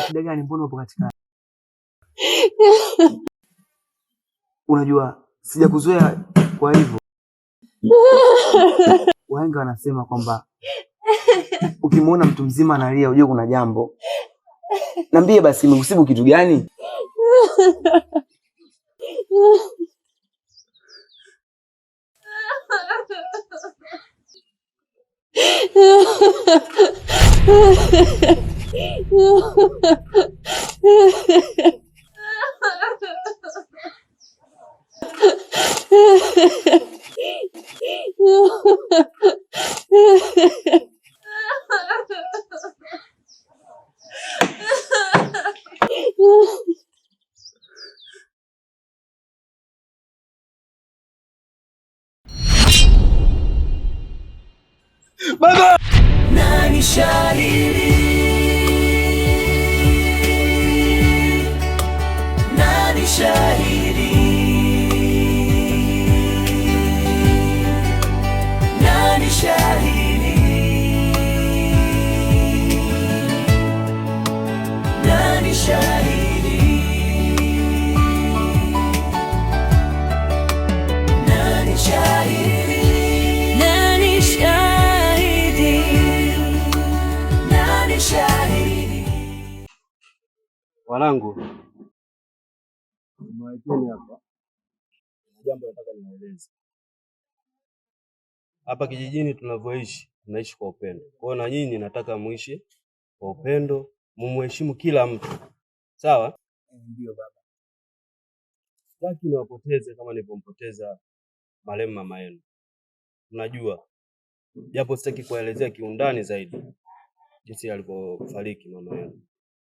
Shida gani? Mbona upo katika? Unajua sijakuzoea, kwa hivyo wahenga wanasema kwamba ukimwona mtu mzima analia ujue kuna jambo. Niambie basi, imekusibu kitu gani? Baba! Nani shahidi? Nani shahidi? Nani shahidi? Nani shahidi? Nani shahidi? Nani shahidi? Wanangu, mwaiteni hapa. Jambo nataka niwaeleze. Hapa kijijini tunavyoishi, tunaishi kwa upendo. Kwa hiyo na nyinyi nataka muishi kwa upendo, mumheshimu kila mtu. Sawa? Ndio baba. Sitaki niwapoteze kama nilipompoteza marehemu mama yenu. Unajua, japo sitaki kuelezea kiundani zaidi jinsi alivyofariki mama yenu.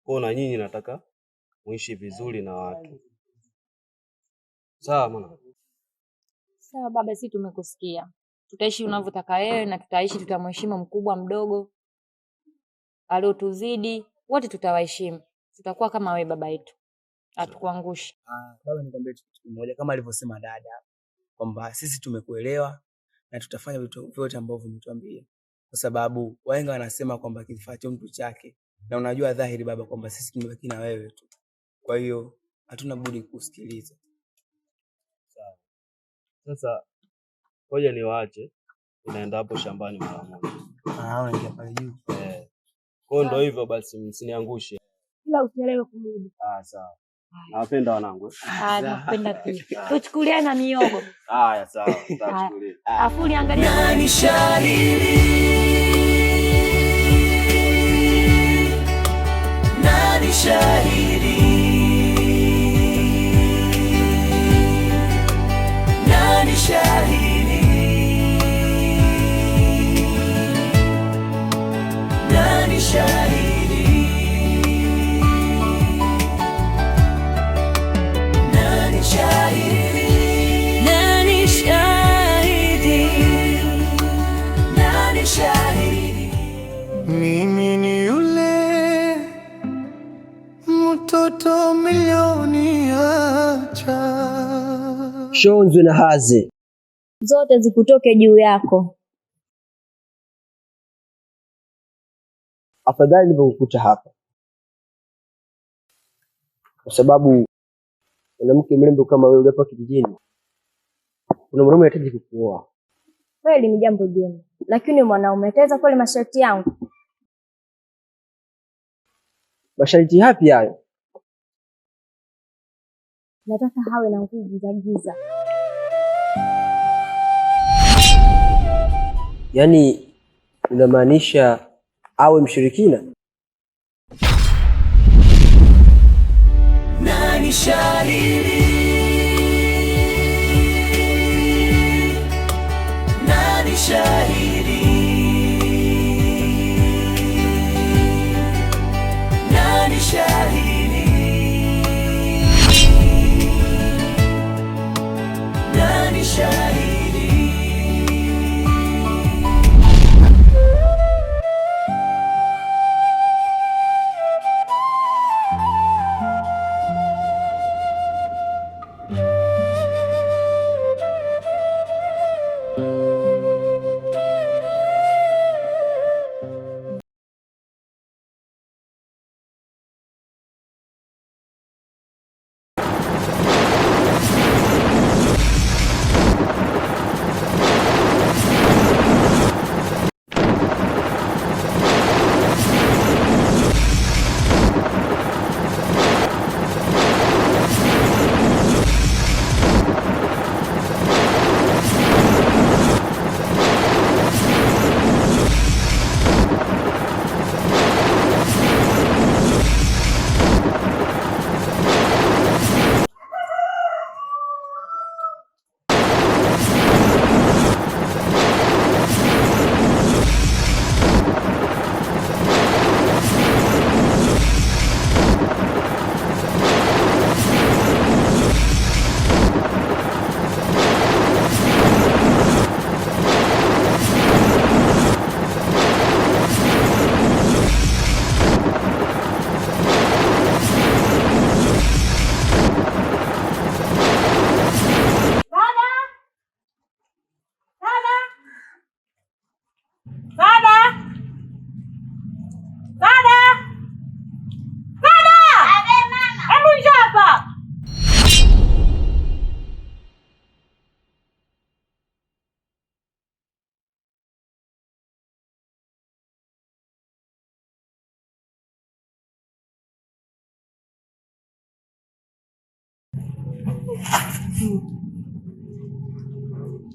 Kwa na nyinyi nataka muishi vizuri na watu. Sawa mwana? Sawa baba, sisi tumekusikia. Tutaishi unavyotaka wewe na tutaishi, tutamheshimu mkubwa mdogo aliotuzidi, wote tutawaheshimu. Tutakuwa kama wewe baba yetu. Hatukuangushi. Baba, nikwambie kitu kimoja kama alivyosema dada kwamba sisi tumekuelewa na tutafanya vitu vyote ambavyo umetuambia. Kwa sababu wahenga wanasema kwamba kifaa cha mtu chake, na unajua dhahiri baba kwamba sisi tumebaki na wewe tu. Kwa hiyo hatuna budi kusikiliza. Sawa. Sasa ngoja niwaache, unaenda hapo shambani mara moja. Unaingia pale juu. Kwa ndio hivyo basi, msiniangushe. Ila usielewe kurudi. Sawa. Nawapenda wanangu. Nakupenda pia. Tuchukulie na miogo. Sawa, tutachukulia. Afuli angalia. Nani shahidi? Nani shahidi? Nani shahidi? Nani shahidi? Mimi ni yule mtoto milioni acha shonzwe na haze zote zikutoke juu yako. Afadhali nilivyokukuta hapa, kwa sababu mwanamke mrembo kama wewe hapa kijijini, kuna mwanaume anahitaji kukuoa. Kweli ni jambo jema, lakini mwanaume ataweza kweli masharti yangu? Masharti yapi hayo? Nataka hawe na nguvu za giza. Yaani unamaanisha awe mshirikina? Nani shahidi? Nani shahidi? Nani shahidi? Nani shahidi?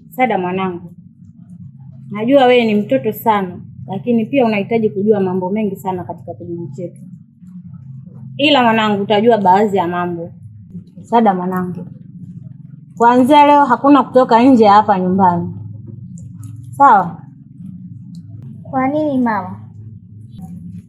Sada mwanangu, najua wewe ni mtoto sana, lakini pia unahitaji kujua mambo mengi sana katika kijiji chetu. Ila mwanangu, utajua baadhi ya mambo. Sada mwanangu, kuanzia leo hakuna kutoka nje hapa nyumbani, sawa? Kwa nini mama?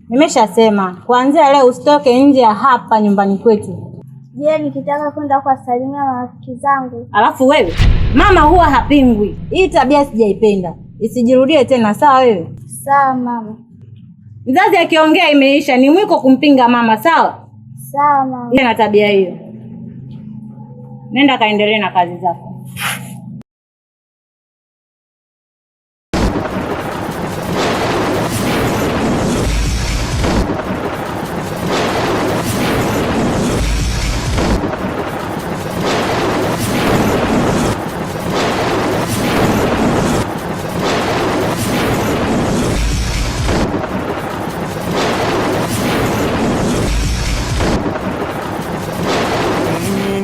Nimeshasema kuanzia leo usitoke nje ya hapa nyumbani kwetu. Je, nikitaka kwenda kuwasalimia marafiki zangu? Alafu wewe, mama huwa hapingwi. Hii tabia sijaipenda, isijirudie tena, sawa wewe? Sawa mama. Mzazi akiongea imeisha, ni mwiko kumpinga mama, sawa? Sawa mama. Ile na tabia hiyo. Nenda kaendelee na kazi zako.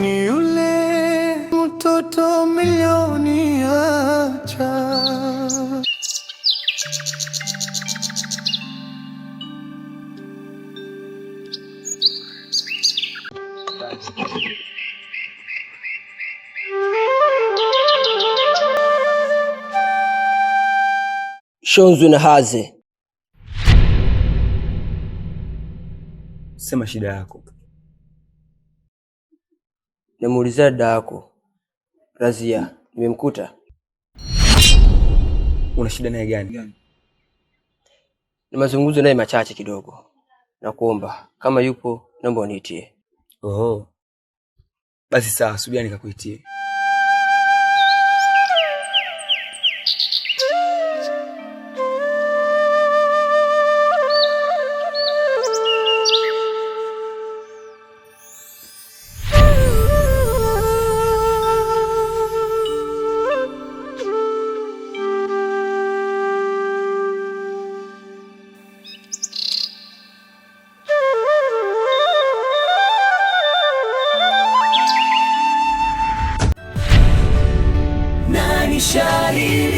Ni yule mtoto milioni acha. Shonzu na Haze, Sema shida yako. namuulizia dada yako Razia, nimemkuta. Una shida naye gani? Na mazungumzo naye machache kidogo. Nakuomba kama yupo naomba uniitie. Oh. Basi sawa, subia nikakuitie. Nani shahidi?